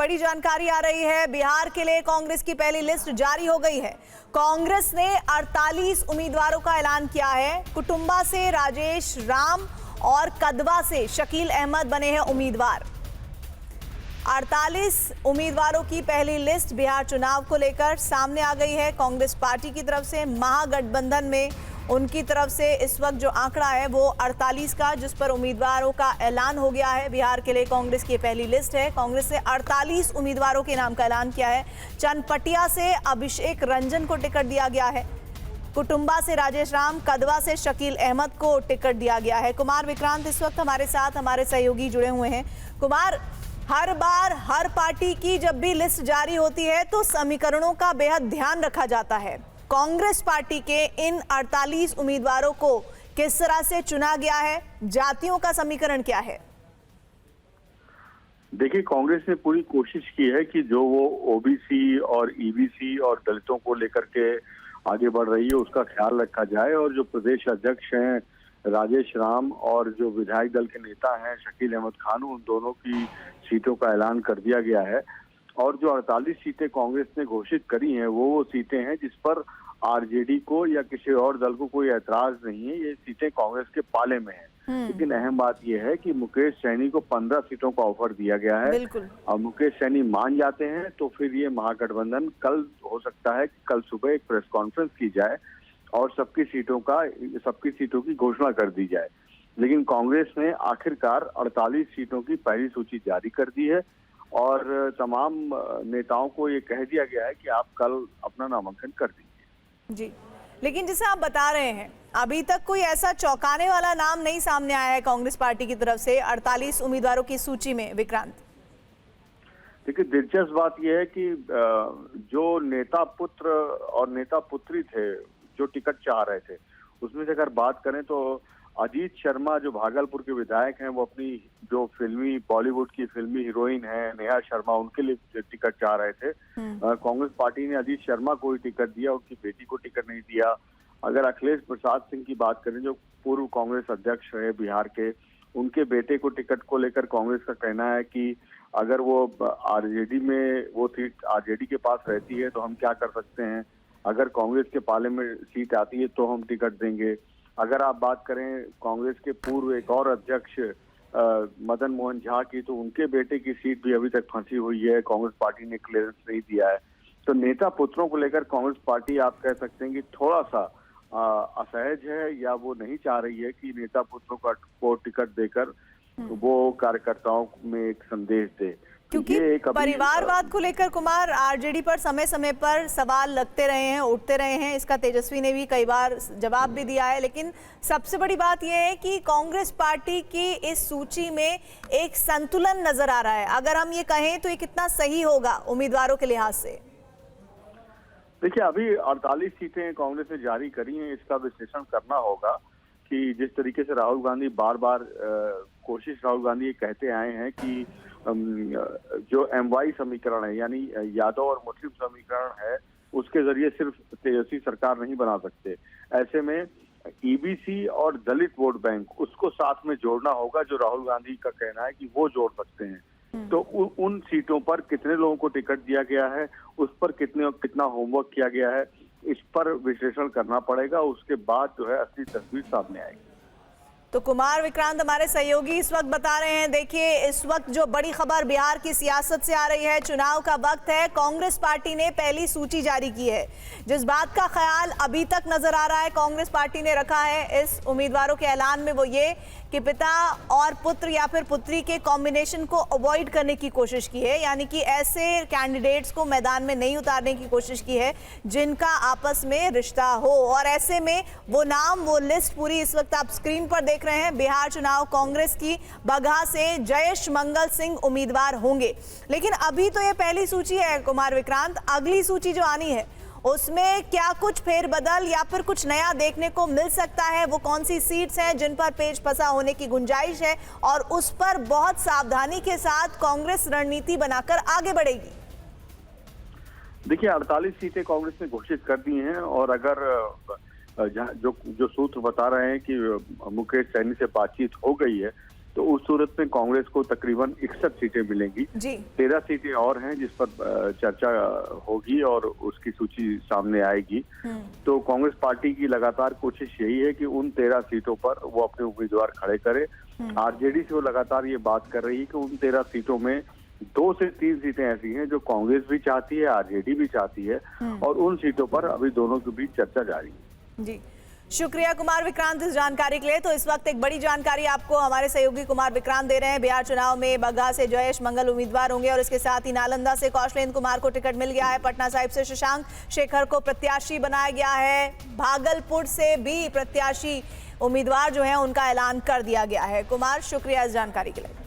बड़ी जानकारी आ रही है। बिहार के लिए कांग्रेस की पहली लिस्ट जारी हो गई है। कांग्रेस ने 48 उम्मीदवारों का ऐलान किया है। कुटुंबा से राजेश राम और कदवा से शकील अहमद बने हैं उम्मीदवार। 48 उम्मीदवारों की पहली लिस्ट बिहार चुनाव को लेकर सामने आ गई है। कांग्रेस पार्टी की तरफ से महागठबंधन में उनकी तरफ से इस वक्त जो आंकड़ा है वो 48 का, जिस पर उम्मीदवारों का ऐलान हो गया है। बिहार के लिए कांग्रेस की पहली लिस्ट है। कांग्रेस ने 48 उम्मीदवारों के नाम का ऐलान किया है। चनपटिया से अभिषेक रंजन को टिकट दिया गया है। कुटुंबा से राजेश राम, कदवा से शकील अहमद को टिकट दिया गया है। कुमार विक्रांत इस वक्त हमारे साथ, हमारे सहयोगी जुड़े हुए हैं। कुमार, हर बार हर पार्टी की जब भी लिस्ट जारी होती है तो समीकरणों का बेहद ध्यान रखा जाता है। कांग्रेस पार्टी के इन 48 उम्मीदवारों को किस तरह से चुना गया है? जातियों का समीकरण क्या है? देखिए, कांग्रेस ने पूरी कोशिश की है कि जो वो ओबीसी और ईबीसी और दलितों को लेकर के आगे बढ़ रही है उसका ख्याल रखा जाए। और जो प्रदेश अध्यक्ष हैं राजेश राम और जो विधायक दल के नेता हैं शकील अहमद खान, उन दोनों की सीटों का ऐलान कर दिया गया है। और जो 48 सीटें कांग्रेस ने घोषित करी हैं वो सीटें हैं जिस पर आरजेडी को या किसी और दल को कोई ऐतराज नहीं है। ये सीटें कांग्रेस के पाले में हैं। लेकिन अहम बात यह है कि मुकेश सैनी को 15 सीटों का ऑफर दिया गया है। और मुकेश सैनी मान जाते हैं तो फिर ये महागठबंधन कल हो सकता है कि कल सुबह एक प्रेस कॉन्फ्रेंस की जाए और सबकी सीटों की घोषणा कर दी जाए। लेकिन कांग्रेस ने आखिरकार 48 सीटों की पहली सूची जारी कर दी है और तमाम नेताओं को ये कह दिया गया है कि आप कल अपना नामांकन कर दीजिए। जी, लेकिन जैसे आप बता रहे हैं अभी तक कोई ऐसा चौंकाने वाला नाम नहीं सामने आया है कांग्रेस पार्टी की तरफ से 48 उम्मीदवारों की सूची में। विक्रांत, देखिए, दिलचस्प बात यह है कि जो नेता पुत्र और नेता पुत्री थे जो टिकट चाह रहे थे उसमें से अगर बात करें तो अजीत शर्मा जो भागलपुर के विधायक हैं वो अपनी जो बॉलीवुड की फिल्मी हीरोइन है नेहा शर्मा, उनके लिए टिकट चाह रहे थे। कांग्रेस पार्टी ने अजीत शर्मा को ही टिकट दिया, उनकी बेटी को टिकट नहीं दिया। अगर अखिलेश प्रसाद सिंह की बात करें जो पूर्व कांग्रेस अध्यक्ष रहे बिहार के, उनके बेटे को टिकट को लेकर कांग्रेस का कहना है कि अगर वो आरजेडी में वो सीट आरजेडी के पास रहती है तो हम क्या कर सकते हैं, अगर कांग्रेस के पाले में सीट आती है तो हम टिकट देंगे। अगर आप बात करें कांग्रेस के पूर्व एक और अध्यक्ष मदन मोहन झा की, तो उनके बेटे की सीट भी अभी तक फंसी हुई है, कांग्रेस पार्टी ने क्लियरेंस नहीं दिया है। तो नेता पुत्रों को लेकर कांग्रेस पार्टी आप कह सकते हैं कि थोड़ा सा असहज है या वो नहीं चाह रही है कि नेता पुत्रों को टिकट देकर वो कार्यकर्ताओं में एक संदेश दे। क्योंकि परिवारवाद को लेकर कुमार आरजेडी पर समय समय पर सवाल लगते रहे हैं, उठते रहे हैं। इसका तेजस्वी ने भी कई बार जवाब भी दिया है। लेकिन सबसे बड़ी बात यह है कि कांग्रेस पार्टी की इस सूची में एक संतुलन नजर आ रहा है। अगर हम ये कहें तो ये कितना सही होगा उम्मीदवारों के लिहाज से? देखिए, अभी 48 सीटें कांग्रेस ने जारी करी हैं, इसका विश्लेषण करना होगा कि जिस तरीके से राहुल गांधी राहुल गांधी ये कहते आए हैं कि जो एमवाई समीकरण है यानी यादव और मुस्लिम समीकरण है उसके जरिए सिर्फ तेजस्वी सरकार नहीं बना सकते। ऐसे में ईबीसी और दलित वोट बैंक उसको साथ में जोड़ना होगा, जो राहुल गांधी का कहना है कि वो जोड़ सकते हैं। तो उन सीटों पर कितने लोगों को टिकट दिया गया है, उस पर कितना होमवर्क किया गया है, इस पर विश्लेषण करना पड़ेगा। उसके बाद जो है असली तस्वीर सामने आएगी। तो कुमार विक्रांत हमारे सहयोगी इस वक्त बता रहे हैं। देखिए, इस वक्त जो बड़ी खबर बिहार की सियासत से आ रही है, चुनाव का वक्त है। कांग्रेस पार्टी ने पहली सूची जारी की है। जिस बात का ख्याल अभी तक नजर आ रहा है कांग्रेस पार्टी ने रखा है इस उम्मीदवारों के ऐलान में, वो ये कि पिता और पुत्र या फिर पुत्री के कॉम्बिनेशन को अवॉइड करने की कोशिश की है। यानी कि ऐसे कैंडिडेट्स को मैदान में नहीं उतारने की कोशिश की है जिनका आपस में रिश्ता हो। और ऐसे में वो नाम, वो लिस्ट पूरी इस वक्त आप स्क्रीन पर देख रहे हैं। बिहार चुनाव कांग्रेस की बगहा से जयेश मंगल सिंह उम्मीदवार होंगे। लेकिन अभी तो ये पहली सूची है कुमार विक्रांत, अगली सूची जो आनी है उसमें क्या कुछ फेरबदल या फिर कुछ नया देखने को मिल सकता है? वो कौन सी सीट्स हैं जिन पर पेच फंसा होने की गुंजाइश है और उस पर बहुत सावधानी के साथ कांग्रेस रणनीति बनाकर आगे बढ़ेगी? देखिए, 48 सीटें कांग्रेस ने घोषित कर दी हैं और अगर जो सूत्र बता रहे हैं कि मुकेश सैनी से बातचीत हो गई है, तो उस सूरत में कांग्रेस को तकरीबन 61 सीटें मिलेंगी। जी 13 सीटें और हैं जिस पर चर्चा होगी और उसकी सूची सामने आएगी। तो कांग्रेस पार्टी की लगातार कोशिश यही है कि उन 13 सीटों पर वो अपने उम्मीदवार खड़े करे। आरजेडी से वो लगातार ये बात कर रही है कि उन 13 सीटों में 2 से 3 सीटें ऐसी हैं जो कांग्रेस भी चाहती है, आरजेडी भी चाहती है, और उन सीटों पर अभी दोनों के बीच चर्चा जारी है। जी शुक्रिया कुमार विक्रांत इस जानकारी के लिए। तो इस वक्त एक बड़ी जानकारी आपको हमारे सहयोगी कुमार विक्रांत दे रहे हैं। बिहार चुनाव में बगहा से जयेश मंगल उम्मीदवार होंगे और इसके साथ ही नालंदा से कौशलेंद्र कुमार को टिकट मिल गया है। पटना साहिब से शशांक शेखर को प्रत्याशी बनाया गया है। भागलपुर से भी प्रत्याशी उम्मीदवार जो है उनका ऐलान कर दिया गया है। कुमार शुक्रिया इस जानकारी के लिए।